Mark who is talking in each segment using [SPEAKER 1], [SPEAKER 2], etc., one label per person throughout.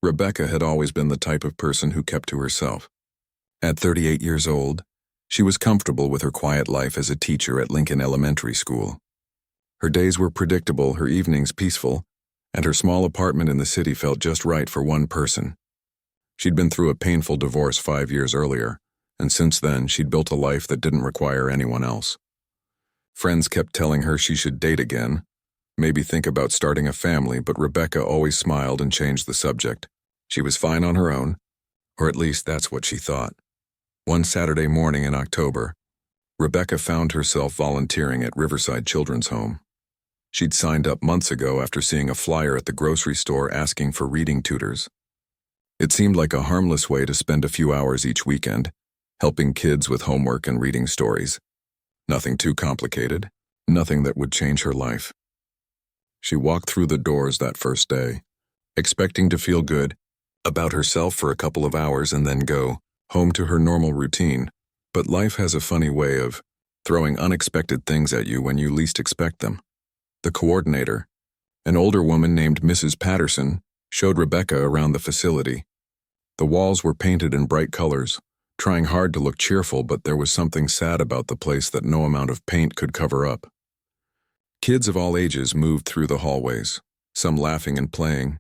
[SPEAKER 1] Rebecca had always been the type of person who kept to herself. At 38 years old, she was comfortable with her quiet life as a teacher at Lincoln Elementary School. Her days were predictable, her evenings peaceful, and her small apartment in the city felt just right for one person. She'd been through a painful divorce 5 years earlier, and since then she'd built a life that didn't require anyone else. Friends kept telling her she should date again, maybe think about starting a family, but Rebecca always smiled and changed the subject. She was fine on her own, or at least that's what she thought. One Saturday morning in October, Rebecca found herself volunteering at Riverside Children's Home. She'd signed up months ago after seeing a flyer at the grocery store asking for reading tutors. It seemed like a harmless way to spend a few hours each weekend, helping kids with homework and reading stories. Nothing too complicated, nothing that would change her life. She walked through the doors that first day, expecting to feel good about herself for a couple of hours and then go home to her normal routine. But life has a funny way of throwing unexpected things at you when you least expect them. The coordinator, an older woman named Mrs. Patterson, showed Rebecca around the facility. The walls were painted in bright colors, trying hard to look cheerful, but there was something sad about the place that no amount of paint could cover up. Kids of all ages moved through the hallways, some laughing and playing,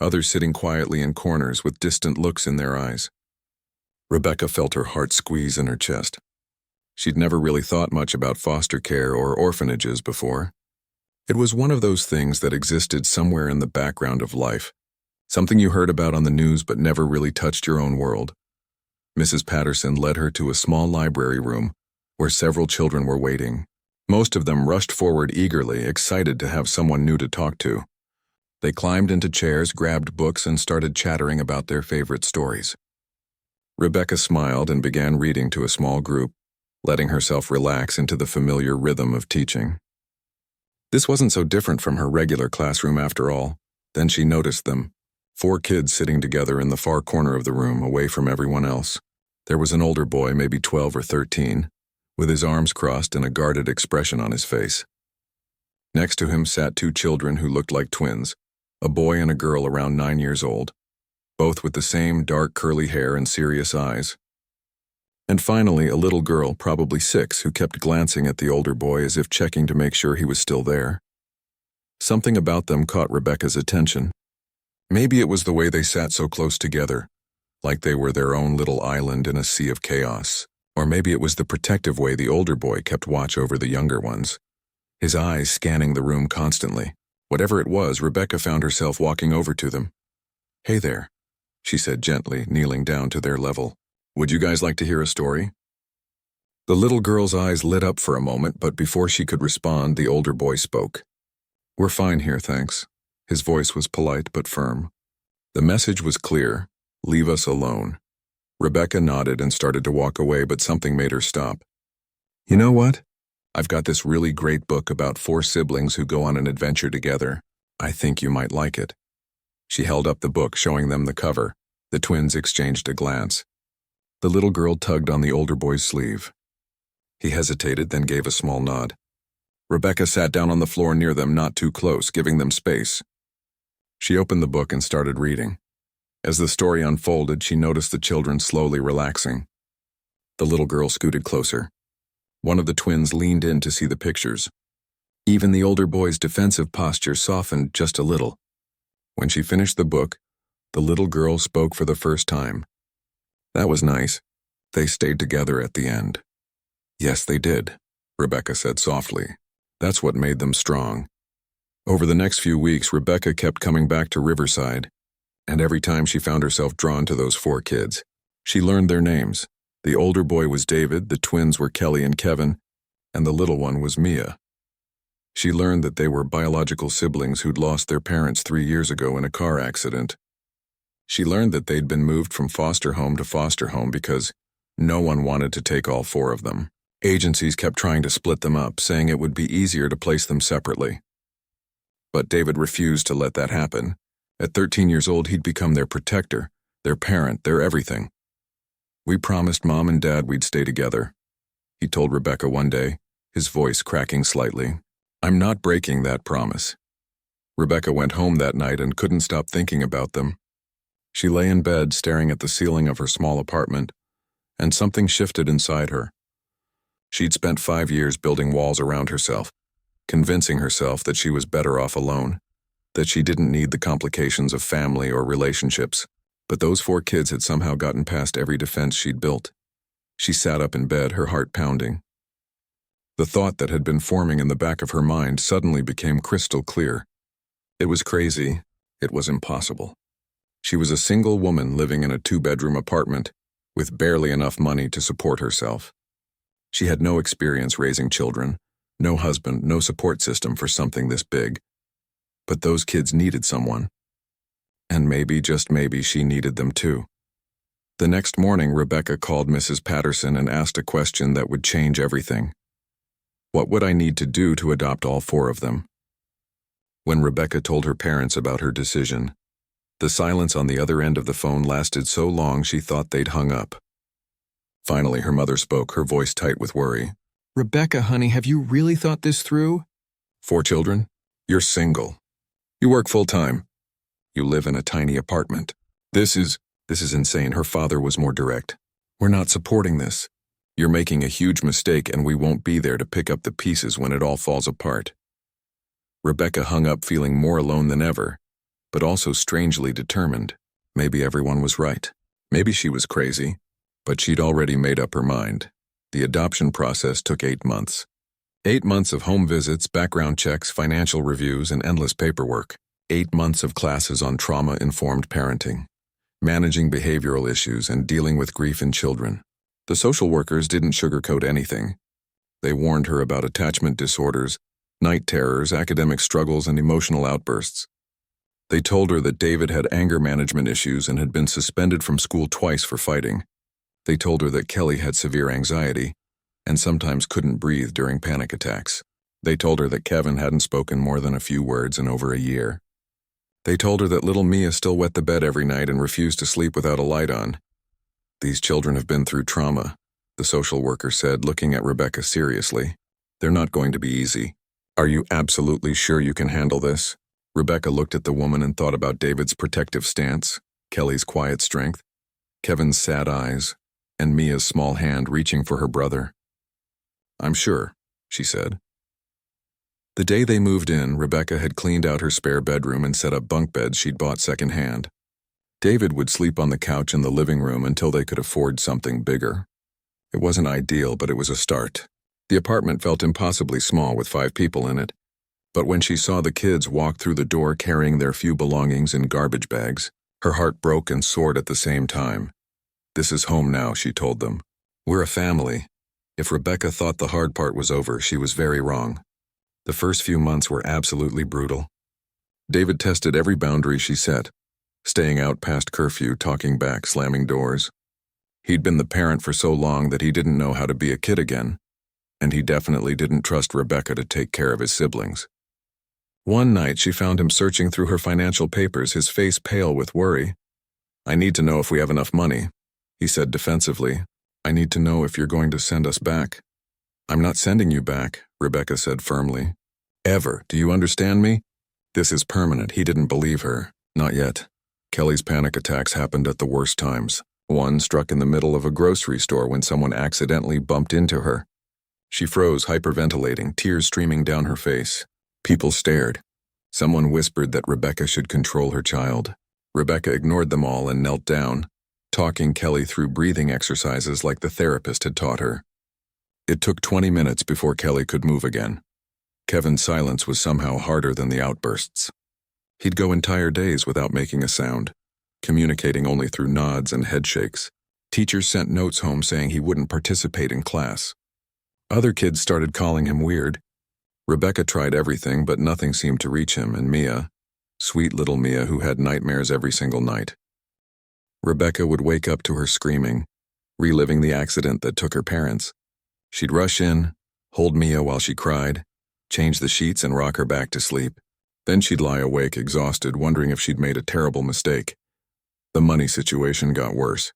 [SPEAKER 1] others sitting quietly in corners with distant looks in their eyes. Rebecca felt her heart squeeze in her chest. She'd never really thought much about foster care or orphanages before. It was one of those things that existed somewhere in the background of life, something you heard about on the news but never really touched your own world. Mrs. Patterson led her to a small library room where several children were waiting. Most of them rushed forward eagerly, excited to have someone new to talk to. They climbed into chairs, grabbed books, and started chattering about their favorite stories. Rebecca smiled and began reading to a small group, letting herself relax into the familiar rhythm of teaching. This wasn't so different from her regular classroom after all. Then she noticed them, 4 kids sitting together in the far corner of the room, away from everyone else. There was an older boy, maybe 12 or 13, with his arms crossed and a guarded expression on his face. Next to him sat 2 children who looked like twins, a boy and a girl around 9 years old, both with the same dark curly hair and serious eyes. And finally, a little girl, probably 6, who kept glancing at the older boy as if checking to make sure he was still there. Something about them caught Rebecca's attention. Maybe it was the way they sat so close together, like they were their own little island in a sea of chaos. Or maybe it was the protective way the older boy kept watch over the younger ones, his eyes scanning the room constantly. Whatever it was, Rebecca found herself walking over to them. "Hey there," she said gently, kneeling down to their level. "Would you guys like to hear a story?" The little girl's eyes lit up for a moment, but before she could respond, the older boy spoke. "We're fine here, thanks." His voice was polite but firm. The message was clear: leave us alone. Rebecca nodded and started to walk away, but something made her stop. "You know what? I've got this really great book about 4 siblings who go on an adventure together. I think you might like it." She held up the book, showing them the cover. The twins exchanged a glance. The little girl tugged on the older boy's sleeve. He hesitated, then gave a small nod. Rebecca sat down on the floor near them, not too close, giving them space. She opened the book and started reading. As the story unfolded, she noticed the children slowly relaxing. The little girl scooted closer. One of the twins leaned in to see the pictures. Even the older boy's defensive posture softened just a little. When she finished the book, the little girl spoke for the first time. "That was nice. They stayed together at the end." "Yes, they did," Rebecca said softly. "That's what made them strong." Over the next few weeks, Rebecca kept coming back to Riverside, and every time she found herself drawn to those 4 kids. She learned their names. The older boy was David, the twins were Kelly and Kevin, and the little one was Mia. She learned that they were biological siblings who'd lost their parents 3 years ago in a car accident. She learned that they'd been moved from foster home to foster home because no one wanted to take all 4 of them. Agencies kept trying to split them up, saying it would be easier to place them separately. But David refused to let that happen. At 13 years old, he'd become their protector, their parent, their everything. "We promised Mom and Dad we'd stay together," he told Rebecca one day, his voice cracking slightly. "I'm not breaking that promise." Rebecca went home that night and couldn't stop thinking about them. She lay in bed staring at the ceiling of her small apartment, and something shifted inside her. She'd spent 5 years building walls around herself, convincing herself that she was better off alone, that she didn't need the complications of family or relationships. But those 4 kids had somehow gotten past every defense she'd built. She sat up in bed, her heart pounding. The thought that had been forming in the back of her mind suddenly became crystal clear. It was crazy. It was impossible. She was a single woman living in a 2-bedroom apartment with barely enough money to support herself. She had no experience raising children, no husband, no support system for something this big. But those kids needed someone. And maybe, just maybe, she needed them too. The next morning, Rebecca called Mrs. Patterson and asked a question that would change everything. What would I need to do to adopt all 4 of them? When Rebecca told her parents about her decision, the silence on the other end of the phone lasted so long she thought they'd hung up. Finally, her mother spoke, her voice tight with worry.
[SPEAKER 2] Rebecca, honey, have you really thought this through?
[SPEAKER 1] 4 children? You're single. You work full-time. You live in a tiny apartment. This is insane. Her father was more direct. We're not supporting this. You're making a huge mistake and we won't be there to pick up the pieces when it all falls apart. Rebecca hung up feeling more alone than ever, but also strangely determined. Maybe everyone was right. Maybe she was crazy, but she'd already made up her mind. The adoption process took 8 months. 8 months of home visits, background checks, financial reviews, and endless paperwork. 8 months of classes on trauma-informed parenting, managing behavioral issues, and dealing with grief in children. The social workers didn't sugarcoat anything. They warned her about attachment disorders, night terrors, academic struggles, and emotional outbursts. They told her that David had anger management issues and had been suspended from school twice for fighting. They told her that Kelly had severe anxiety and sometimes couldn't breathe during panic attacks. They told her that Kevin hadn't spoken more than a few words in over a year. They told her that little Mia still wet the bed every night and refused to sleep without a light on. These children have been through trauma, the social worker said, looking at Rebecca seriously. They're not going to be easy. Are you absolutely sure you can handle this? Rebecca looked at the woman and thought about David's protective stance, Kelly's quiet strength, Kevin's sad eyes, and Mia's small hand reaching for her brother. I'm sure, she said. The day they moved in, Rebecca had cleaned out her spare bedroom and set up bunk beds she'd bought secondhand. David would sleep on the couch in the living room until they could afford something bigger. It wasn't ideal, but it was a start. The apartment felt impossibly small with 5 people in it. But when she saw the kids walk through the door carrying their few belongings in garbage bags, her heart broke and soared at the same time. This is home now, she told them. We're a family. If Rebecca thought the hard part was over, she was very wrong. The first few months were absolutely brutal. David tested every boundary she set, staying out past curfew, talking back, slamming doors. He'd been the parent for so long that he didn't know how to be a kid again, and he definitely didn't trust Rebecca to take care of his siblings. One night she found him searching through her financial papers, his face pale with worry. I need to know if we have enough money, he said defensively. I need to know if you're going to send us back. I'm not sending you back, Rebecca said firmly. Ever, do you understand me? This is permanent. He didn't believe her. Not yet. Kelly's panic attacks happened at the worst times. One struck in the middle of a grocery store when someone accidentally bumped into her. She froze, hyperventilating, tears streaming down her face. People stared. Someone whispered that Rebecca should control her child. Rebecca ignored them all and knelt down, talking Kelly through breathing exercises like the therapist had taught her. It took 20 minutes before Kelly could move again. Kevin's silence was somehow harder than the outbursts. He'd go entire days without making a sound, communicating only through nods and head shakes. Teachers sent notes home saying he wouldn't participate in class. Other kids started calling him weird. Rebecca tried everything, but nothing seemed to reach him, and Mia, sweet little Mia who had nightmares every single night. Rebecca would wake up to her screaming, reliving the accident that took her parents. She'd rush in, hold Mia while she cried, change the sheets and rock her back to sleep. Then she'd lie awake, exhausted, wondering if she'd made a terrible mistake. The money situation got worse.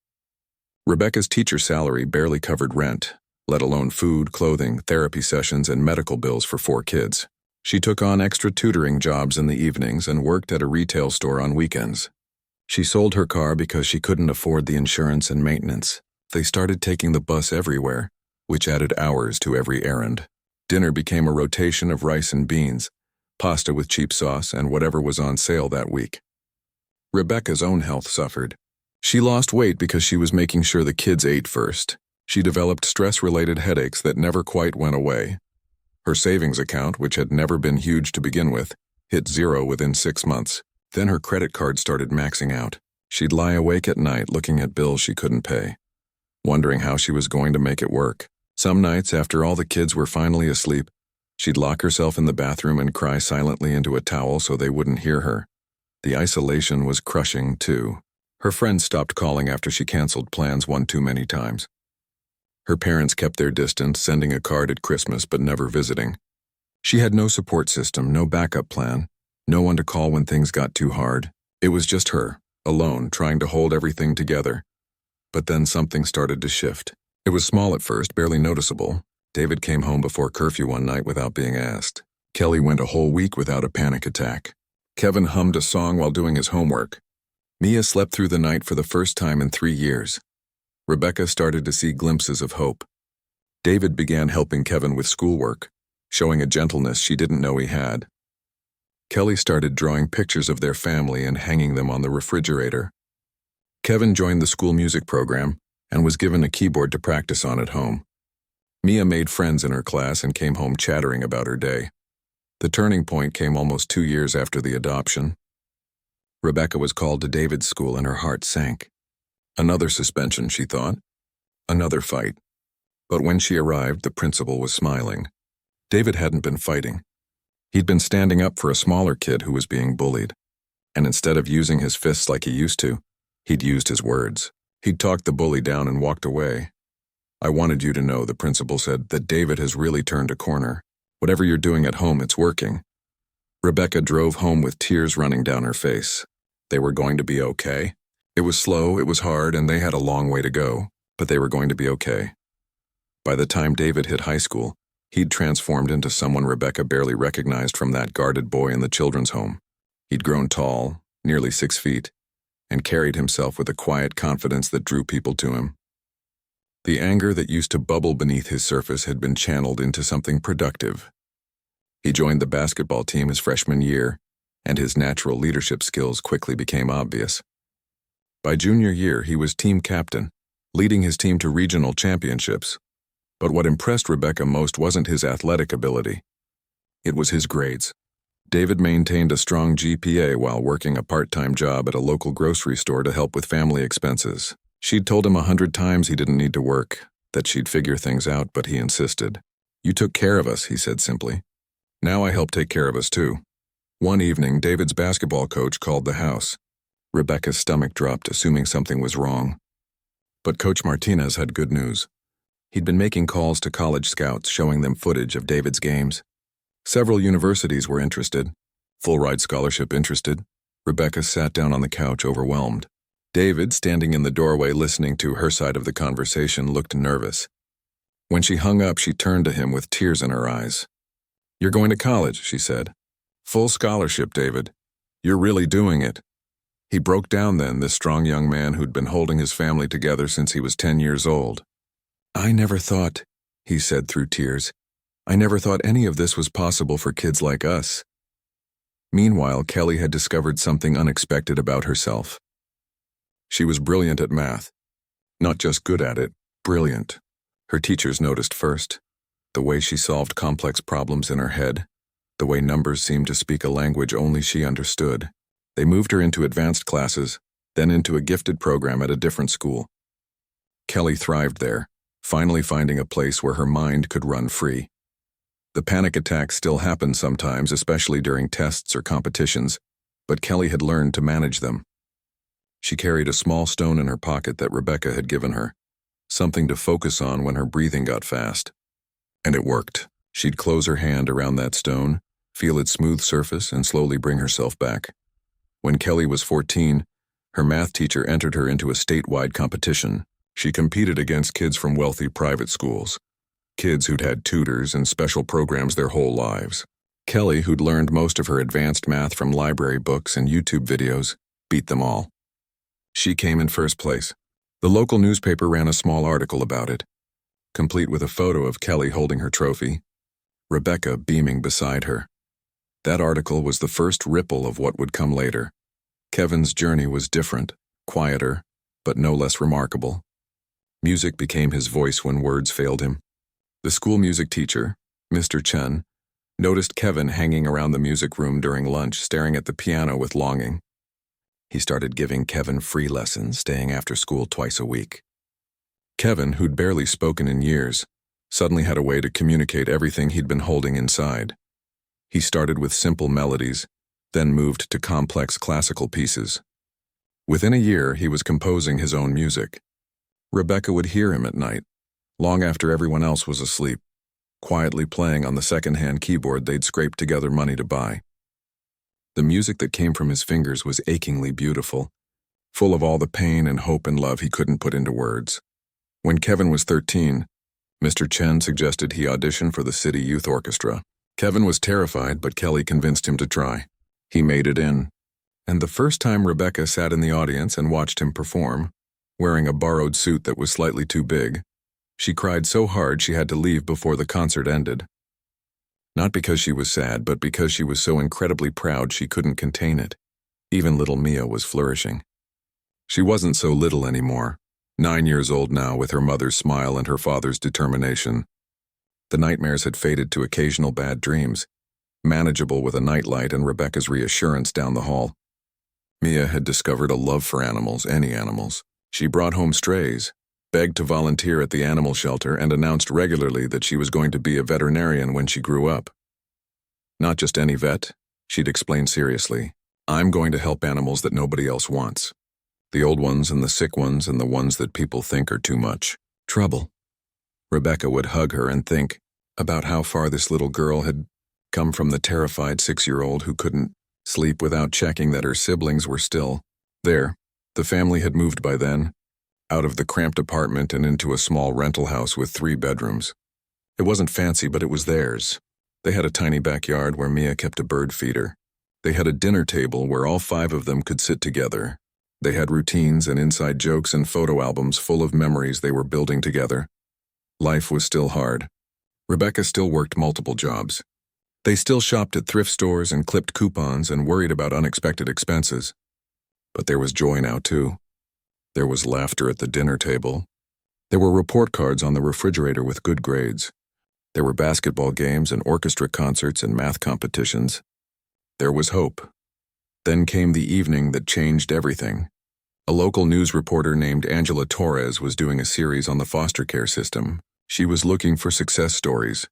[SPEAKER 1] Rebecca's teacher salary barely covered rent, let alone food, clothing, therapy sessions, and medical bills for 4 kids. She took on extra tutoring jobs in the evenings and worked at a retail store on weekends. She sold her car because she couldn't afford the insurance and maintenance. They started taking the bus everywhere, which added hours to every errand. Dinner became a rotation of rice and beans, pasta with cheap sauce, and whatever was on sale that week. Rebecca's own health suffered. She lost weight because she was making sure the kids ate first. She developed stress-related headaches that never quite went away. Her savings account, which had never been huge to begin with, hit zero within 6 months. Then her credit card started maxing out. She'd lie awake at night looking at bills she couldn't pay, wondering how she was going to make it work. Some nights, after all the kids were finally asleep, she'd lock herself in the bathroom and cry silently into a towel so they wouldn't hear her. The isolation was crushing, too. Her friends stopped calling after she canceled plans one too many times. Her parents kept their distance, sending a card at Christmas but never visiting. She had no support system, no backup plan, no one to call when things got too hard. It was just her, alone, trying to hold everything together. But then something started to shift. It was small at first, barely noticeable. David came home before curfew one night without being asked. Kelly went a whole week without a panic attack. Kevin hummed a song while doing his homework. Mia slept through the night for the first time in 3 years. Rebecca started to see glimpses of hope. David began helping Kevin with schoolwork, showing a gentleness she didn't know he had. Kelly started drawing pictures of their family and hanging them on the refrigerator. Kevin joined the school music program and was given a keyboard to practice on at home. Mia made friends in her class and came home chattering about her day. The turning point came almost 2 years after the adoption. Rebecca was called to David's school and her heart sank. Another suspension, she thought. Another fight. But when she arrived, the principal was smiling. David hadn't been fighting. He'd been standing up for a smaller kid who was being bullied. And instead of using his fists like he used to, he'd used his words. He'd talked the bully down and walked away. "I wanted you to know," the principal said, "that David has really turned a corner. Whatever you're doing at home, it's working." Rebecca drove home with tears running down her face. They were going to be okay. It was slow, it was hard, and they had a long way to go, but they were going to be okay. By the time David hit high school, he'd transformed into someone Rebecca barely recognized from that guarded boy in the children's home. He'd grown tall, nearly 6 feet, and carried himself with a quiet confidence that drew people to him. The anger that used to bubble beneath his surface had been channeled into something productive. He joined the basketball team his freshman year, and his natural leadership skills quickly became obvious. By junior year, he was team captain, leading his team to regional championships. But what impressed Rebecca most wasn't his athletic ability. It was his grades. David maintained a strong GPA while working a part-time job at a local grocery store to help with family expenses. She'd told him 100 times he didn't need to work, that she'd figure things out, but he insisted. "You took care of us," he said simply. "Now I help take care of us too." One evening, David's basketball coach called the house. Rebecca's stomach dropped, assuming something was wrong. But Coach Martinez had good news. He'd been making calls to college scouts, showing them footage of David's games. Several universities were interested. Full-ride scholarship interested. Rebecca sat down on the couch, overwhelmed. David, standing in the doorway listening to her side of the conversation, looked nervous. When she hung up, she turned to him with tears in her eyes. "You're going to college," she said. "Full scholarship, David. You're really doing it." He broke down then, this strong young man who'd been holding his family together since he was 10 years old. "I never thought," he said through tears, "I never thought any of this was possible for kids like us." Meanwhile, Kelly had discovered something unexpected about herself. She was brilliant at math. Not just good at it, brilliant. Her teachers noticed first. The way she solved complex problems in her head. The way numbers seemed to speak a language only she understood. They moved her into advanced classes, then into a gifted program at a different school. Kelly thrived there, finally finding a place where her mind could run free. The panic attacks still happened sometimes, especially during tests or competitions, but Kelly had learned to manage them. She carried a small stone in her pocket that Rebecca had given her, something to focus on when her breathing got fast. And it worked. She'd close her hand around that stone, feel its smooth surface, and slowly bring herself back. When Kelly was 14, her math teacher entered her into a statewide competition. She competed against kids from wealthy private schools, kids who'd had tutors and special programs their whole lives. Kelly, who'd learned most of her advanced math from library books and YouTube videos, beat them all. She came in first place. The local newspaper ran a small article about it, complete with a photo of Kelly holding her trophy, Rebecca beaming beside her. That article was the first ripple of what would come later. Kevin's journey was different, quieter, but no less remarkable. Music became his voice when words failed him. The school music teacher, Mr. Chen, noticed Kevin hanging around the music room during lunch, staring at the piano with longing. He started giving Kevin free lessons, staying after school twice a week. Kevin, who'd barely spoken in years, suddenly had a way to communicate everything he'd been holding inside. He started with simple melodies, then moved to complex classical pieces. Within a year, he was composing his own music. Rebecca would hear him at night, long after everyone else was asleep, quietly playing on the second-hand keyboard they'd scraped together money to buy. The music that came from his fingers was achingly beautiful, full of all the pain and hope and love he couldn't put into words. When Kevin was 13, Mr. Chen suggested he audition for the city youth orchestra. Kevin was terrified, but Kelly convinced him to try. He made it in. And the first time Rebecca sat in the audience and watched him perform, wearing a borrowed suit that was slightly too big, she cried so hard she had to leave before the concert ended. Not because she was sad, but because she was so incredibly proud she couldn't contain it. Even little Mia was flourishing. She wasn't so little anymore, 9 years old now with her mother's smile and her father's determination. The nightmares had faded to occasional bad dreams, manageable with a nightlight and Rebecca's reassurance down the hall. Mia had discovered a love for animals, any animals. She brought home strays, begged to volunteer at the animal shelter, and announced regularly that she was going to be a veterinarian when she grew up. Not just any vet, she'd explain seriously. I'm going to help animals that nobody else wants. The old ones and the sick ones and the ones that people think are too much trouble. Rebecca would hug her and think about how far this little girl had come from the terrified 6-year-old who couldn't sleep without checking that her siblings were still there. The family had moved by then, out of the cramped apartment and into a small rental house with 3 bedrooms. It wasn't fancy, but it was theirs. They had a tiny backyard where Mia kept a bird feeder. They had a dinner table where all 5 of them could sit together. They had routines and inside jokes and photo albums full of memories they were building together. Life was still hard. Rebecca still worked multiple jobs. They still shopped at thrift stores and clipped coupons and worried about unexpected expenses. But there was joy now, too. There was laughter at the dinner table. There were report cards on the refrigerator with good grades. There were basketball games and orchestra concerts and math competitions. There was hope. Then came the evening that changed everything. A local news reporter named Angela Torres was doing a series on the foster care system. She was looking for success stories,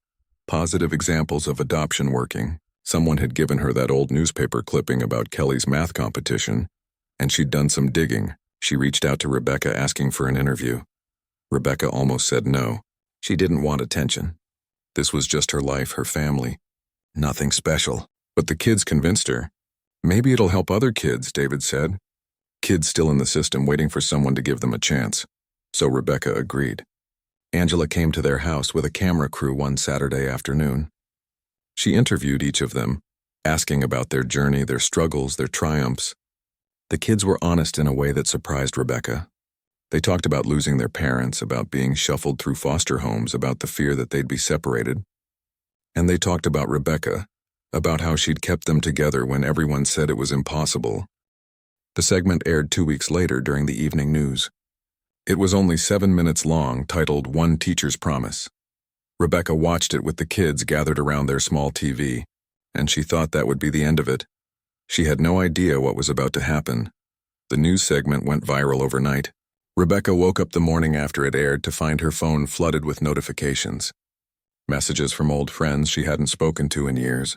[SPEAKER 1] positive examples of adoption working. Someone had given her that old newspaper clipping about Kelly's math competition, and she'd done some digging. She reached out to Rebecca asking for an interview. Rebecca almost said no. She didn't want attention. This was just her life, her family. Nothing special. But the kids convinced her. Maybe it'll help other kids, David said. Kids still in the system waiting for someone to give them a chance. So Rebecca agreed. Angela came to their house with a camera crew one Saturday afternoon. She interviewed each of them, asking about their journey, their struggles, their triumphs. The kids were honest in a way that surprised Rebecca. They talked about losing their parents, about being shuffled through foster homes, about the fear that they'd be separated. And they talked about Rebecca, about how she'd kept them together when everyone said it was impossible. The segment aired 2 weeks later during the evening news. It was only 7 minutes long, titled One Teacher's Promise. Rebecca watched it with the kids gathered around their small TV, and she thought that would be the end of it. She had no idea what was about to happen. The news segment went viral overnight. Rebecca woke up the morning after it aired to find her phone flooded with notifications. Messages from old friends she hadn't spoken to in years.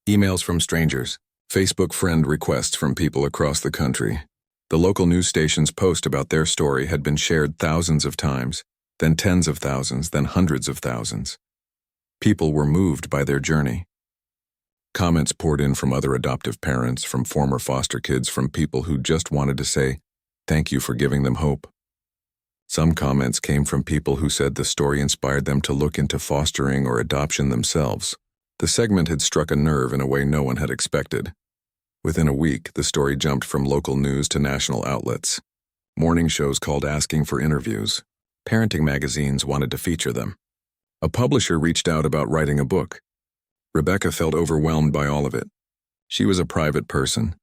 [SPEAKER 1] Emails from strangers. Facebook friend requests from people across the country. The local news station's post about their story had been shared thousands of times, then tens of thousands, then hundreds of thousands. People were moved by their journey. Comments poured in from other adoptive parents, from former foster kids, from people who just wanted to say, "Thank you for giving them hope." Some comments came from people who said the story inspired them to look into fostering or adoption themselves. The segment had struck a nerve in a way no one had expected. Within a week, the story jumped from local news to national outlets. Morning shows called asking for interviews. Parenting magazines wanted to feature them. A publisher reached out about writing a book. Rebecca felt overwhelmed by all of it. She was a private person,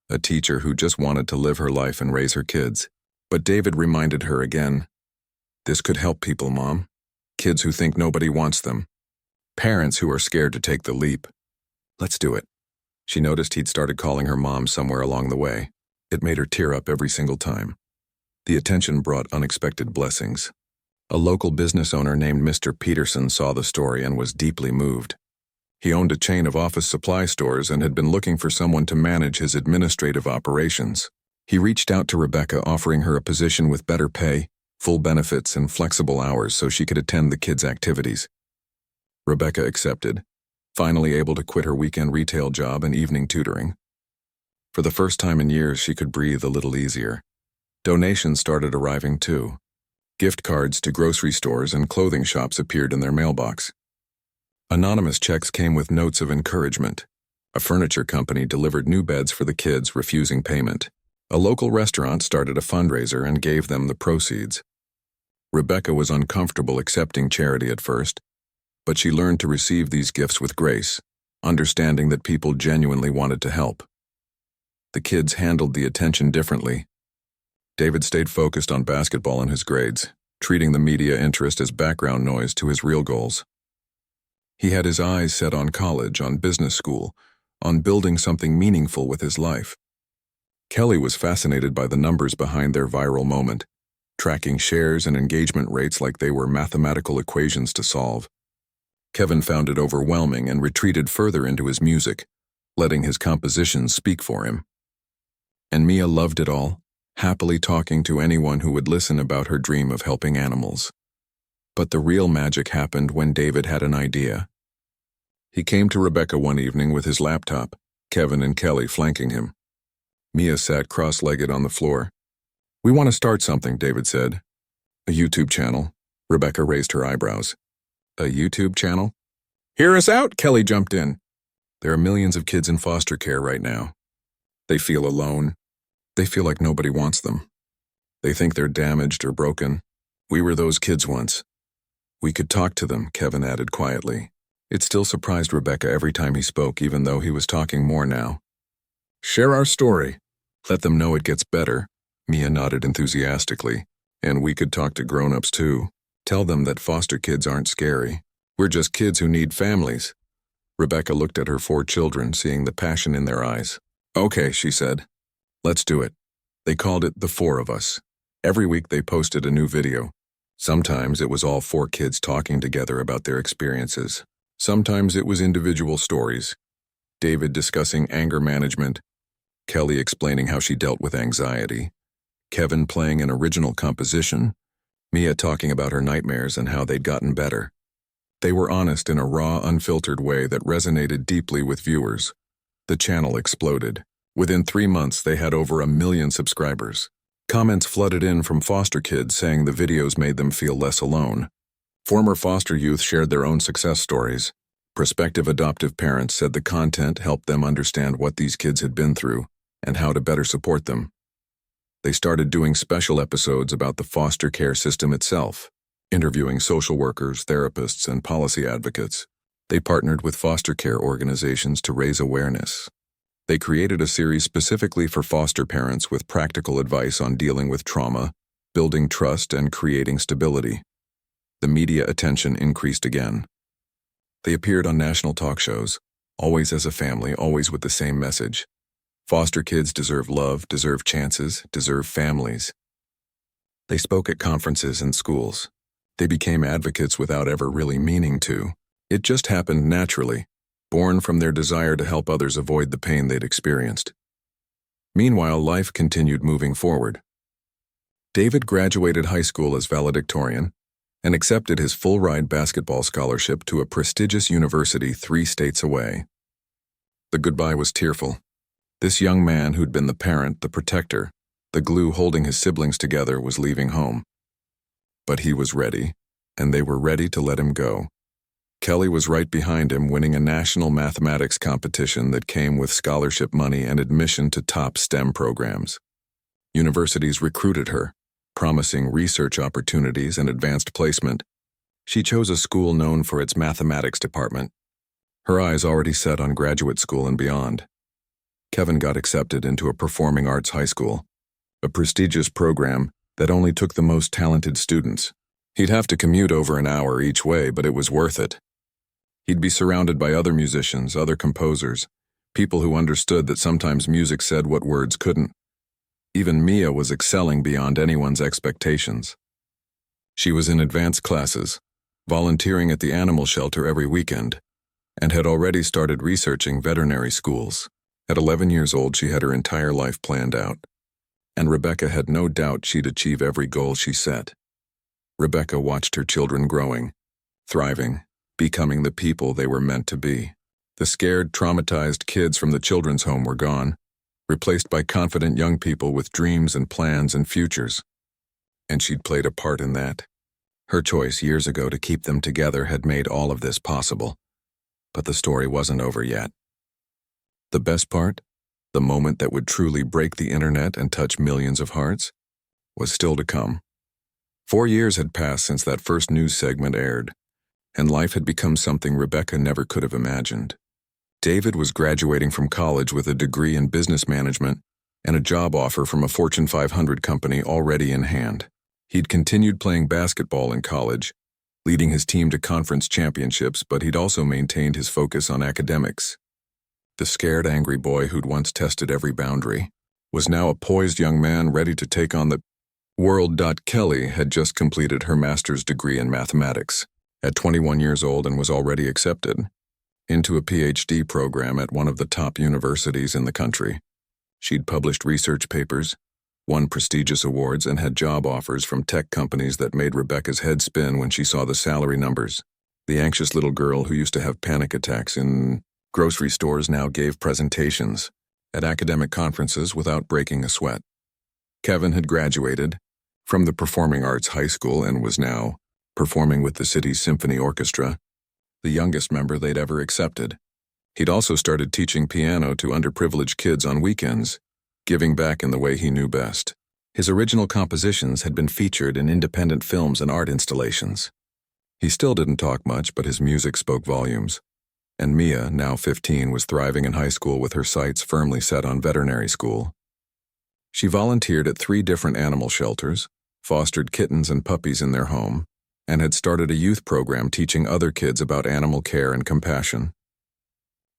[SPEAKER 1] a teacher who just wanted to live her life and raise her kids. But David reminded her again, "This could help people, Mom. Kids who think nobody wants them. Parents who are scared to take the leap. Let's do it." She noticed he'd started calling her Mom somewhere along the way. It made her tear up every single time. The attention brought unexpected blessings. A local business owner named Mr. Peterson saw the story and was deeply moved. He owned a chain of office supply stores and had been looking for someone to manage his administrative operations. He reached out to Rebecca, offering her a position with better pay, full benefits, and flexible hours so she could attend the kids' activities. Rebecca accepted, finally able to quit her weekend retail job and evening tutoring. For the first time in years, she could breathe a little easier. Donations started arriving too. Gift cards to grocery stores and clothing shops appeared in their mailbox. Anonymous checks came with notes of encouragement. A furniture company delivered new beds for the kids, refusing payment. A local restaurant started a fundraiser and gave them the proceeds. Rebecca was uncomfortable accepting charity at first, but she learned to receive these gifts with grace, understanding that people genuinely wanted to help. The kids handled the attention differently. David stayed focused on basketball and his grades, treating the media interest as background noise to his real goals. He had his eyes set on college, on business school, on building something meaningful with his life. Kelly was fascinated by the numbers behind their viral moment, tracking shares and engagement rates like they were mathematical equations to solve. Kevin found it overwhelming and retreated further into his music, letting his compositions speak for him. And Mia loved it all, happily talking to anyone who would listen about her dream of helping animals. But the real magic happened when David had an idea. He came to Rebecca one evening with his laptop, Kevin and Kelly flanking him. Mia sat cross-legged on the floor. "We want to start something," David said. "A YouTube channel." Rebecca raised her eyebrows. "A YouTube channel?" "Hear us out," Kelly jumped in. "There are millions of kids in foster care right now. They feel alone. They feel like nobody wants them. They think they're damaged or broken. We were those kids once. We could talk to them," Kevin added quietly. It still surprised Rebecca every time he spoke, even though he was talking more now. "Share our story. Let them know it gets better." Mia nodded enthusiastically. "And we could talk to grown-ups too. Tell them that foster kids aren't scary. We're just kids who need families." Rebecca looked at her 4 children, seeing the passion in their eyes. "Okay," she said. "Let's do it." They called it The 4 of Us. Every week they posted a new video. Sometimes it was all 4 kids talking together about their experiences. Sometimes it was individual stories. David discussing anger management, Kelly explaining how she dealt with anxiety, Kevin playing an original composition, Mia talking about her nightmares and how they'd gotten better. They were honest in a raw, unfiltered way that resonated deeply with viewers. The channel exploded. Within 3 months, they had over 1 million subscribers. Comments flooded in from foster kids saying the videos made them feel less alone. Former foster youth shared their own success stories. Prospective adoptive parents said the content helped them understand what these kids had been through and how to better support them. They started doing special episodes about the foster care system itself, interviewing social workers, therapists, and policy advocates. They partnered with foster care organizations to raise awareness. They created a series specifically for foster parents with practical advice on dealing with trauma, building trust, and creating stability. The media attention increased again. They appeared on national talk shows, always as a family, always with the same message. Foster kids deserve love, deserve chances, deserve families. They spoke at conferences and schools. They became advocates without ever really meaning to. It just happened naturally, born from their desire to help others avoid the pain they'd experienced. Meanwhile, life continued moving forward. David graduated high school as valedictorian and accepted his full-ride basketball scholarship to a prestigious university 3 states away. The goodbye was tearful. This young man who'd been the parent, the protector, the glue holding his siblings together was leaving home. But he was ready, and they were ready to let him go. Kelly was right behind him, winning a national mathematics competition that came with scholarship money and admission to top STEM programs. Universities recruited her, promising research opportunities and advanced placement. She chose a school known for its mathematics department, her eyes already set on graduate school and beyond. Kevin got accepted into a performing arts high school, a prestigious program that only took the most talented students. He'd have to commute over an hour each way, but it was worth it. He'd be surrounded by other musicians, other composers, people who understood that sometimes music said what words couldn't. Even Mia was excelling beyond anyone's expectations. She was in advanced classes, volunteering at the animal shelter every weekend, and had already started researching veterinary schools. At 11 years old, she had her entire life planned out, and Rebecca had no doubt she'd achieve every goal she set. Rebecca watched her children growing, thriving, becoming the people they were meant to be. The scared, traumatized kids from the children's home were gone, replaced by confident young people with dreams and plans and futures. And she'd played a part in that. Her choice years ago to keep them together had made all of this possible. But the story wasn't over yet. The best part, the moment that would truly break the internet and touch millions of hearts, was still to come. 4 years had passed since that first news segment aired, and life had become something Rebecca never could have imagined. David was graduating from college with a degree in business management and a job offer from a Fortune 500 company already in hand. He'd continued playing basketball in college, leading his team to conference championships, but he'd also maintained his focus on academics. The scared, angry boy who'd once tested every boundary was now a poised young man ready to take on the world. Kelly had just completed her master's degree in mathematics at 21 years old and was already accepted into a PhD program at one of the top universities in the country. She'd published research papers, won prestigious awards, and had job offers from tech companies that made Rebecca's head spin when she saw the salary numbers. The anxious little girl who used to have panic attacks in grocery stores now gave presentations at academic conferences without breaking a sweat. Kevin had graduated from the Performing Arts High School and was now performing with the city's symphony orchestra, the youngest member they'd ever accepted. He'd also started teaching piano to underprivileged kids on weekends, giving back in the way he knew best. His original compositions had been featured in independent films and art installations. He still didn't talk much, but his music spoke volumes. And Mia, now 15, was thriving in high school with her sights firmly set on veterinary school. She volunteered at 3 different animal shelters, fostered kittens and puppies in their home, and had started a youth program teaching other kids about animal care and compassion.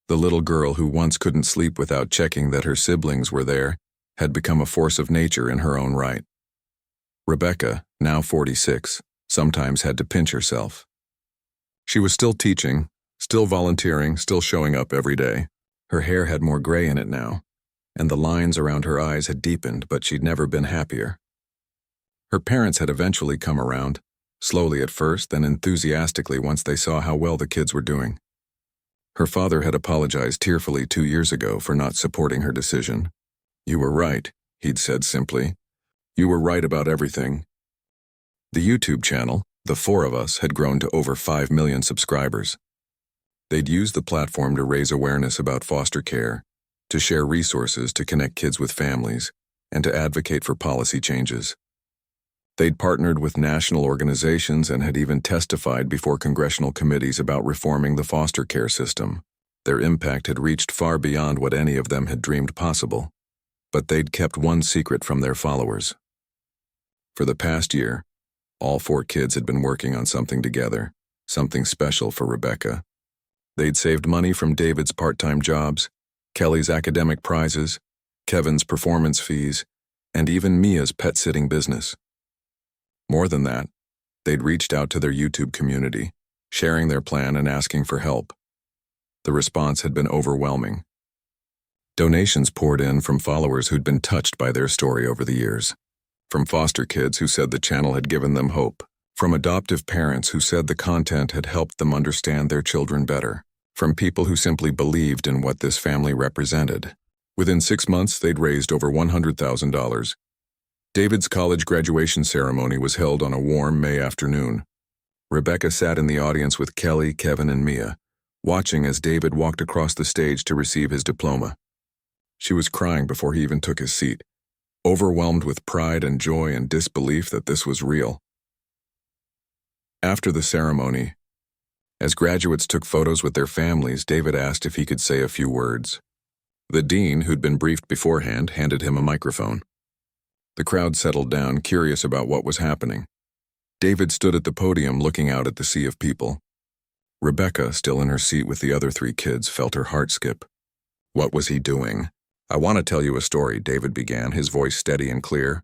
[SPEAKER 1] The little girl who once couldn't sleep without checking that her siblings were there had become a force of nature in her own right. Rebecca, now 46, sometimes had to pinch herself. She was still teaching, still volunteering, still showing up every day. Her hair had more gray in it now, and the lines around her eyes had deepened, but she'd never been happier. Her parents had eventually come around, slowly at first, then enthusiastically once they saw how well the kids were doing. Her father had apologized tearfully 2 years ago for not supporting her decision. "You were right," he'd said simply. "You were right about everything." The YouTube channel, The 4 of Us, had grown to over 5 million subscribers. They'd used the platform to raise awareness about foster care, to share resources to connect kids with families, and to advocate for policy changes. They'd partnered with national organizations and had even testified before congressional committees about reforming the foster care system. Their impact had reached far beyond what any of them had dreamed possible. But they'd kept one secret from their followers. For the past year, all 4 kids had been working on something together, something special for Rebecca. They'd saved money from David's part-time jobs, Kelly's academic prizes, Kevin's performance fees, and even Mia's pet-sitting business. More than that, they'd reached out to their YouTube community, sharing their plan and asking for help. The response had been overwhelming. Donations poured in from followers who'd been touched by their story over the years, from foster kids who said the channel had given them hope, from adoptive parents who said the content had helped them understand their children better, from people who simply believed in what this family represented. Within 6 months, they'd raised over $100,000. David's college graduation ceremony was held on a warm May afternoon. Rebecca sat in the audience with Kelly, Kevin, and Mia, watching as David walked across the stage to receive his diploma. She was crying before he even took his seat, overwhelmed with pride and joy and disbelief that this was real. After the ceremony, as graduates took photos with their families, David asked if he could say a few words. The dean, who'd been briefed beforehand, handed him a microphone. The crowd settled down, curious about what was happening. David stood at the podium looking out at the sea of people. Rebecca, still in her seat with the other 3 kids, felt her heart skip. What was he doing? "I want to tell you a story," David began, his voice steady and clear.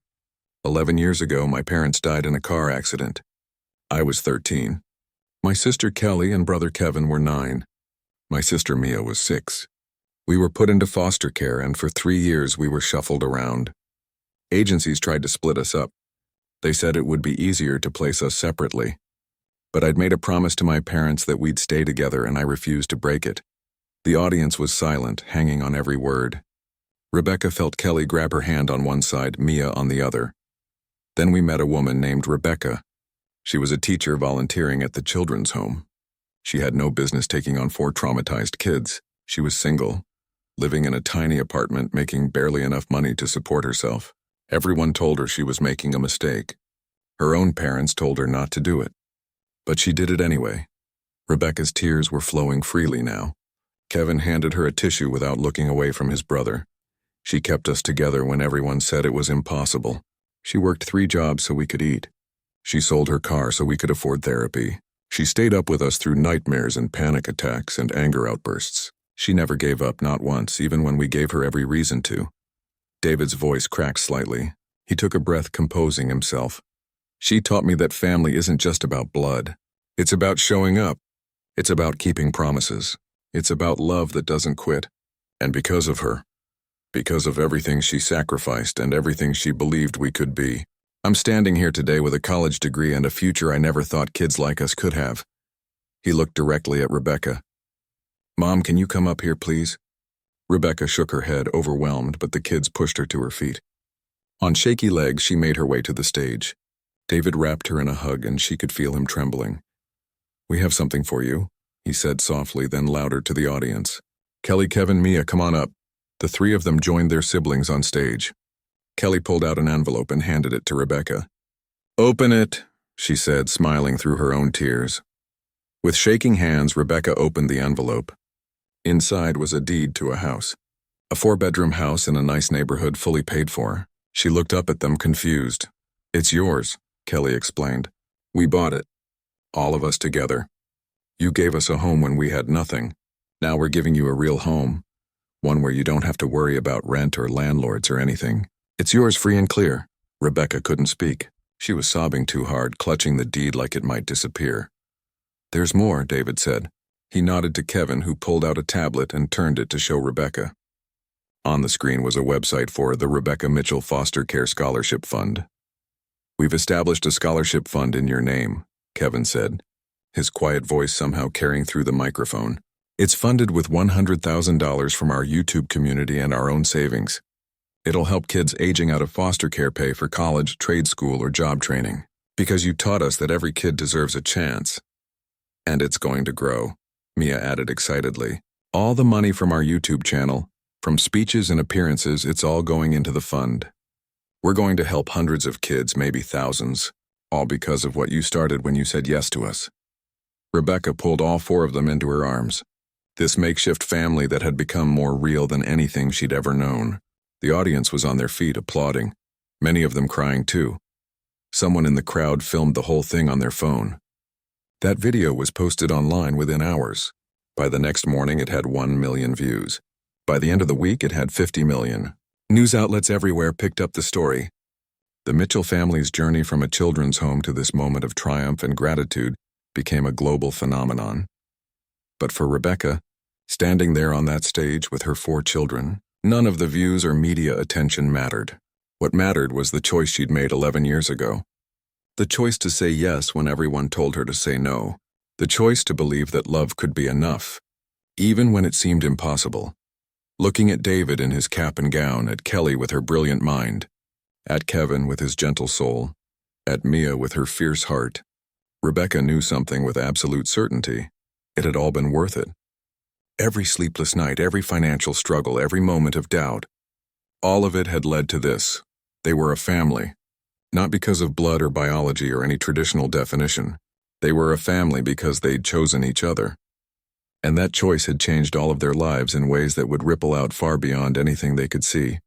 [SPEAKER 1] 11 years ago, my parents died in a car accident. I was 13. My sister Kelly and brother Kevin were 9. My sister Mia was 6. We were put into foster care, and for 3 years we were shuffled around. Agencies tried to split us up. They said it would be easier to place us separately. But I'd made a promise to my parents that we'd stay together, and I refused to break it. The audience was silent, hanging on every word. Rebecca felt Kelly grab her hand on one side, Mia on the other. Then we met a woman named Rebecca. She was a teacher volunteering at the children's home. She had no business taking on 4 traumatized kids. She was single, living in a tiny apartment, making barely enough money to support herself. Everyone told her she was making a mistake. Her own parents told her not to do it. But she did it anyway. Rebecca's tears were flowing freely now. Kevin handed her a tissue without looking away from his brother. She kept us together when everyone said it was impossible. She worked 3 jobs so we could eat. She sold her car so we could afford therapy. She stayed up with us through nightmares and panic attacks and anger outbursts. She never gave up, not once, even when we gave her every reason to. David's voice cracked slightly. He took a breath, composing himself. She taught me that family isn't just about blood. It's about showing up. It's about keeping promises. It's about love that doesn't quit. And because of her, because of everything she sacrificed and everything she believed we could be, I'm standing here today with a college degree and a future I never thought kids like us could have. He looked directly at Rebecca. Mom, can you come up here, please? Rebecca shook her head, overwhelmed, but the kids pushed her to her feet. On shaky legs, she made her way to the stage. David wrapped her in a hug, and she could feel him trembling. We have something for you, he said softly, then louder to the audience. Kelly, Kevin, Mia, come on up. The 3 of them joined their siblings on stage. Kelly pulled out an envelope and handed it to Rebecca. Open it, she said, smiling through her own tears. With shaking hands, Rebecca opened the envelope. Inside was a deed to a house. A 4-bedroom house in a nice neighborhood, fully paid for. She looked up at them, confused. It's yours, Kelly explained. We bought it. All of us together. You gave us a home when we had nothing. Now we're giving you a real home. One where you don't have to worry about rent or landlords or anything. It's yours free and clear. Rebecca couldn't speak. She was sobbing too hard, clutching the deed like it might disappear. There's more, David said. He nodded to Kevin, who pulled out a tablet and turned it to show Rebecca. On the screen was a website for the Rebecca Mitchell Foster Care Scholarship Fund. We've established a scholarship fund in your name, Kevin said, his quiet voice somehow carrying through the microphone. It's funded with $100,000 from our YouTube community and our own savings. It'll help kids aging out of foster care pay for college, trade school, or job training. Because you taught us that every kid deserves a chance. And it's going to grow, Mia added excitedly. All the money from our YouTube channel, from speeches and appearances, it's all going into the fund. We're going to help hundreds of kids, maybe thousands, all because of what you started when you said yes to us. Rebecca pulled all 4 of them into her arms. This makeshift family that had become more real than anything she'd ever known. The audience was on their feet, applauding, many of them crying too. Someone in the crowd filmed the whole thing on their phone. That video was posted online within hours. By the next morning, it had 1 million views. By the end of the week, it had 50 million. News outlets everywhere picked up the story. The Mitchell family's journey from a children's home to this moment of triumph and gratitude became a global phenomenon. But for Rebecca, standing there on that stage with her 4 children, none of the views or media attention mattered. What mattered was the choice she'd made 11 years ago. The choice to say yes when everyone told her to say no. The choice to believe that love could be enough, even when it seemed impossible. Looking at David in his cap and gown, at Kelly with her brilliant mind, at Kevin with his gentle soul, at Mia with her fierce heart, Rebecca knew something with absolute certainty. It had all been worth it. Every sleepless night, every financial struggle, every moment of doubt, all of it had led to this, They were a family, not because of blood or biology or any traditional definition. They were a family because they'd chosen each other. And that choice had changed all of their lives in ways that would ripple out far beyond anything they could see.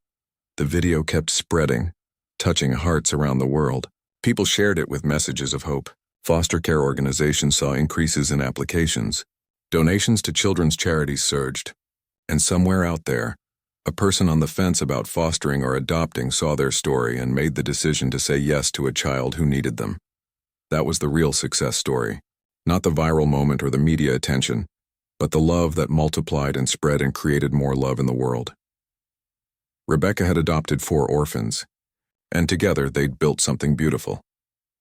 [SPEAKER 1] The video kept spreading, touching hearts around the world. People shared it with messages of hope. Foster care organizations saw increases in applications. Donations to children's charities surged. And somewhere out there, a person on the fence about fostering or adopting saw their story and made the decision to say yes to a child who needed them. That was the real success story. Not the viral moment or the media attention, but the love that multiplied and spread and created more love in the world. Rebecca had adopted 4 orphans, and together they'd built something beautiful.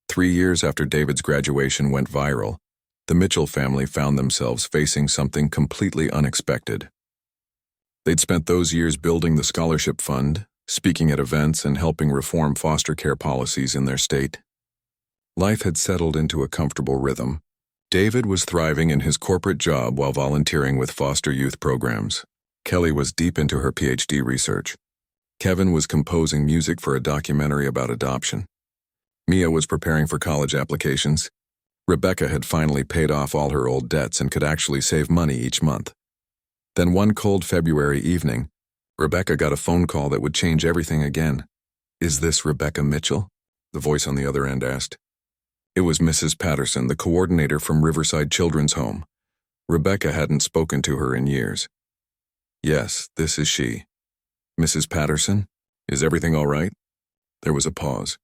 [SPEAKER 1] 3 years after David's graduation went viral, the Mitchell family found themselves facing something completely unexpected. They'd spent those years building the scholarship fund, speaking at events, and helping reform foster care policies in their state. Life had settled into a comfortable rhythm. David was thriving in his corporate job while volunteering with foster youth programs. Kelly was deep into her PhD research. Kevin was composing music for a documentary about adoption. Mia was preparing for college applications. Rebecca had finally paid off all her old debts and could actually save money each month. Then one cold February evening, Rebecca got a phone call that would change everything again. "Is this Rebecca Mitchell?" the voice on the other end asked. It was Mrs. Patterson, the coordinator from Riverside Children's Home. Rebecca hadn't spoken to her in years. "Yes, this is she." "Mrs. Patterson, is everything all right?" There was a pause.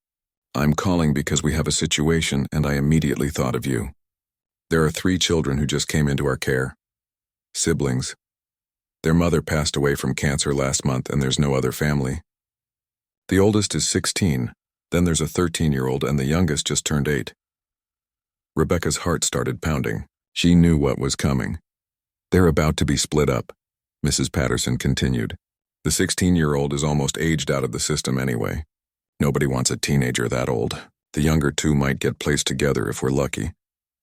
[SPEAKER 1] "I'm calling because we have a situation and I immediately thought of you. There are 3 children who just came into our care. Siblings. Their mother passed away from cancer last month and there's no other family. The oldest is 16, then there's a 13-year-old and the youngest just turned 8. Rebecca's heart started pounding. She knew what was coming. "They're about to be split up," Mrs. Patterson continued. "The 16-year-old is almost aged out of the system anyway. Nobody wants a teenager that old. The younger 2 might get placed together if we're lucky,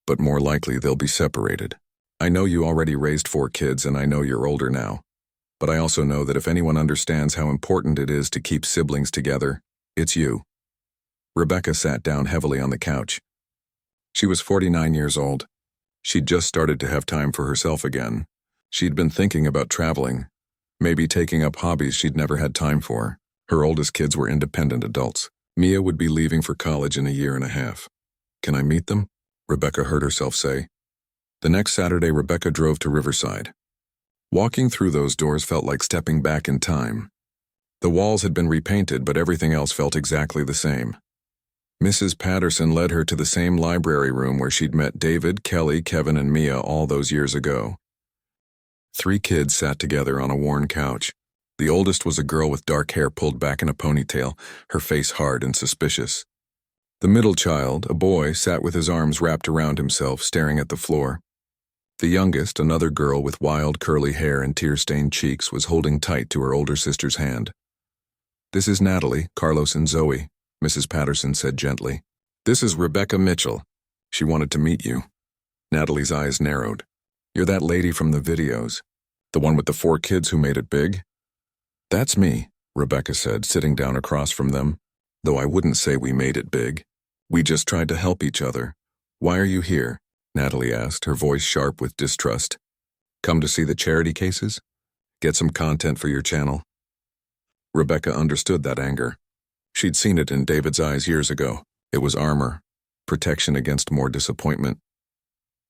[SPEAKER 1] but more likely they'll be separated. I know you already raised 4 kids and I know you're older now, but I also know that if anyone understands how important it is to keep siblings together, it's you." Rebecca sat down heavily on the couch. She was 49 years old. She'd just started to have time for herself again. She'd been thinking about traveling, maybe taking up hobbies she'd never had time for. Her oldest kids were independent adults. Mia would be leaving for college in a year and a half. "Can I meet them?" Rebecca heard herself say. The next Saturday, Rebecca drove to Riverside. Walking through those doors felt like stepping back in time. The walls had been repainted, but everything else felt exactly the same. Mrs. Patterson led her to the same library room where she'd met David, Kelly, Kevin, and Mia all those years ago. 3 kids sat together on a worn couch. The oldest was a girl with dark hair pulled back in a ponytail, her face hard and suspicious. The middle child, a boy, sat with his arms wrapped around himself, staring at the floor. The youngest, another girl with wild curly hair and tear-stained cheeks, was holding tight to her older sister's hand. "This is Natalie, Carlos, and Zoe," Mrs. Patterson said gently. "This is Rebecca Mitchell. She wanted to meet you." Natalie's eyes narrowed. "You're that lady from the videos. The one with the 4 kids who made it big?" "That's me," Rebecca said, sitting down across from them. "Though I wouldn't say we made it big. We just tried to help each other." "Why are you here?" Natalie asked, her voice sharp with distrust. "Come to see the charity cases? Get some content for your channel?" Rebecca understood that anger. She'd seen it in David's eyes years ago. It was armor, protection against more disappointment.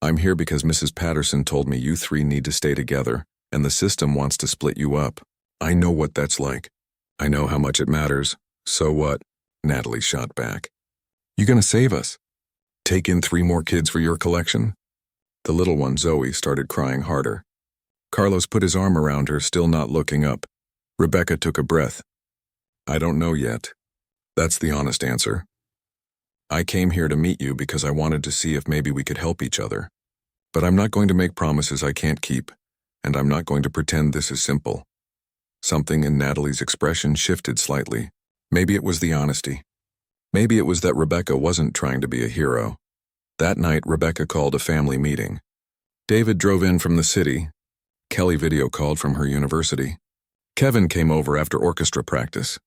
[SPEAKER 1] "I'm here because Mrs. Patterson told me you 3 need to stay together, and the system wants to split you up. I know what that's like. I know how much it matters. So what?" Natalie shot back. "You gonna save us? Take in 3 more kids for your collection?" The little one, Zoe, started crying harder. Carlos put his arm around her, still not looking up. Rebecca took a breath. "I don't know yet. That's the honest answer. I came here to meet you because I wanted to see if maybe we could help each other. But I'm not going to make promises I can't keep, and I'm not going to pretend this is simple." Something in Natalie's expression shifted slightly. Maybe it was the honesty. Maybe it was that Rebecca wasn't trying to be a hero. That night, Rebecca called a family meeting. David drove in from the city. Kelly video called from her university. Kevin came over after orchestra practice.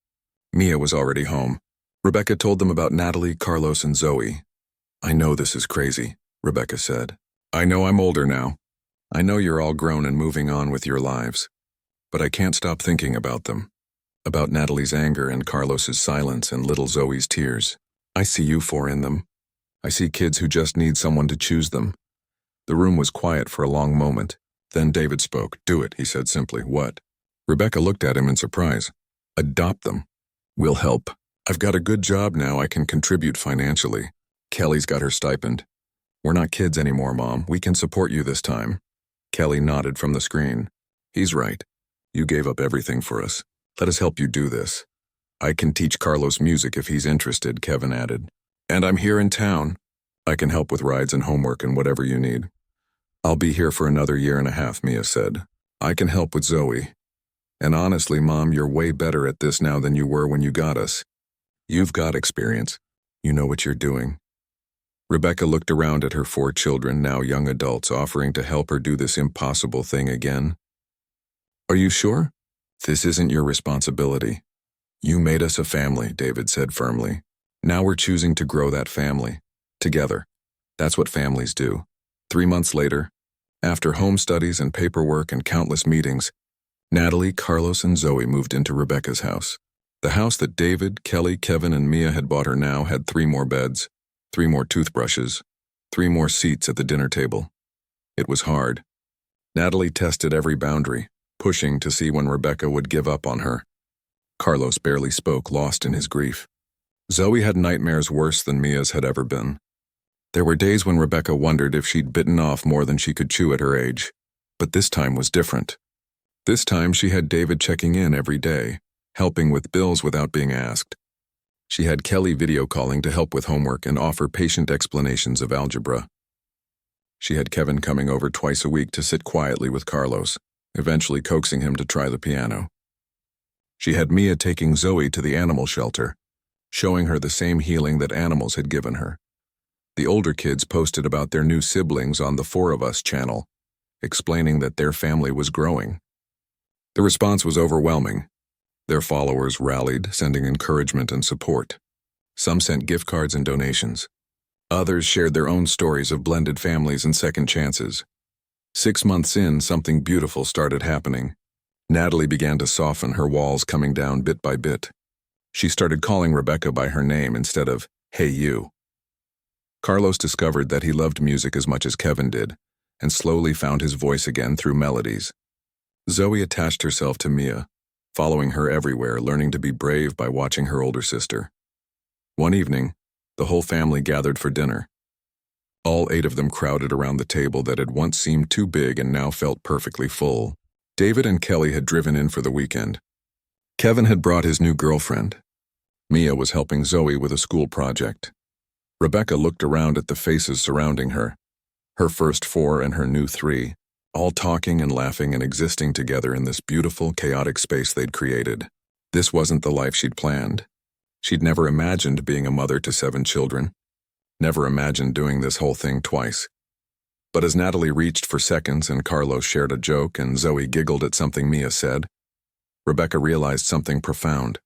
[SPEAKER 1] Mia was already home. Rebecca told them about Natalie, Carlos, and Zoe. "I know this is crazy," Rebecca said. "I know I'm older now. I know you're all grown and moving on with your lives. But I can't stop thinking about them. About Natalie's anger and Carlos's silence and little Zoe's tears. I see you four in them. I see kids who just need someone to choose them." The room was quiet for a long moment. Then David spoke. "Do it," he said simply. "What?" Rebecca looked at him in surprise. "Adopt them. We'll help. I've got a good job now. I can contribute financially. Kelly's got her stipend. We're not kids anymore, Mom. We can support you this time." Kelly nodded from the screen. "He's right. You gave up everything for us. Let us help you do this. I can teach Carlos music if he's interested," Kevin added. "And I'm here in town. I can help with rides and homework and whatever you need." "I'll be here for another 1.5 years," Mia said. "I can help with Zoe. And honestly, Mom, you're way better at this now than you were when you got us. You've got experience. You know what you're doing." Rebecca looked around at her 4 children, now young adults, offering to help her do this impossible thing again. "Are you sure? This isn't your responsibility. You made us a family," David said firmly. "Now we're choosing to grow that family. Together. That's what families do." 3 months later, after home studies and paperwork and countless meetings, Natalie, Carlos, and Zoe moved into Rebecca's house. The house that David, Kelly, Kevin, and Mia had bought her now had 3 more beds, 3 more toothbrushes, 3 more seats at the dinner table. It was hard. Natalie tested every boundary, pushing to see when Rebecca would give up on her. Carlos barely spoke, lost in his grief. Zoe had nightmares worse than Mia's had ever been. There were days when Rebecca wondered if she'd bitten off more than she could chew at her age. But this time was different. This time she had David checking in every day, helping with bills without being asked. She had Kelly video calling to help with homework and offer patient explanations of algebra. She had Kevin coming over twice a week to sit quietly with Carlos, eventually coaxing him to try the piano. She had Mia taking Zoe to the animal shelter, showing her the same healing that animals had given her. The older kids posted about their new siblings on the 4 of Us channel, explaining that their family was growing. The response was overwhelming. Their followers rallied, sending encouragement and support. Some sent gift cards and donations. Others shared their own stories of blended families and second chances. 6 months in, something beautiful started happening. Natalie began to soften, her walls coming down bit by bit. She started calling Rebecca by her name instead of, "Hey you." Carlos discovered that he loved music as much as Kevin did, and slowly found his voice again through melodies. Zoe attached herself to Mia, following her everywhere, learning to be brave by watching her older sister. One evening, the whole family gathered for dinner. All 8 of them crowded around the table that had once seemed too big and now felt perfectly full. David and Kelly had driven in for the weekend. Kevin had brought his new girlfriend. Mia was helping Zoe with a school project. Rebecca looked around at the faces surrounding her, her first 4 and her new 3, all talking and laughing and existing together in this beautiful, chaotic space they'd created. This wasn't the life she'd planned. She'd never imagined being a mother to 7 children, never imagined doing this whole thing twice. But as Natalie reached for seconds and Carlos shared a joke and Zoe giggled at something Mia said, Rebecca realized something profound.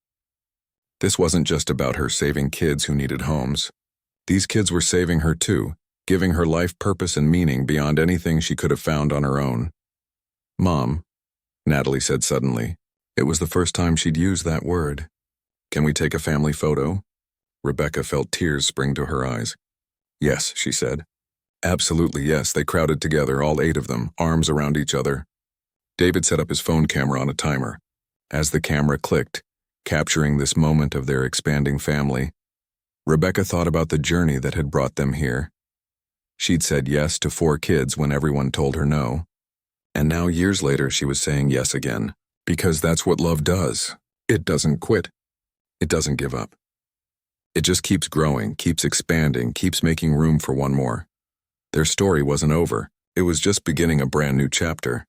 [SPEAKER 1] This wasn't just about her saving kids who needed homes. These kids were saving her too, giving her life purpose and meaning beyond anything she could have found on her own. "Mom," Natalie said suddenly. It was the first time she'd used that word. "Can we take a family photo?" Rebecca felt tears spring to her eyes. "Yes," she said. "Absolutely yes." They crowded together, all 8 of them, arms around each other. David set up his phone camera on a timer. As the camera clicked, capturing this moment of their expanding family, Rebecca thought about the journey that had brought them here. She'd said yes to 4 kids when everyone told her no. And now, years later, she was saying yes again. Because that's what love does. It doesn't quit. It doesn't give up. It just keeps growing, keeps expanding, keeps making room for one more. Their story wasn't over. It was just beginning a brand new chapter.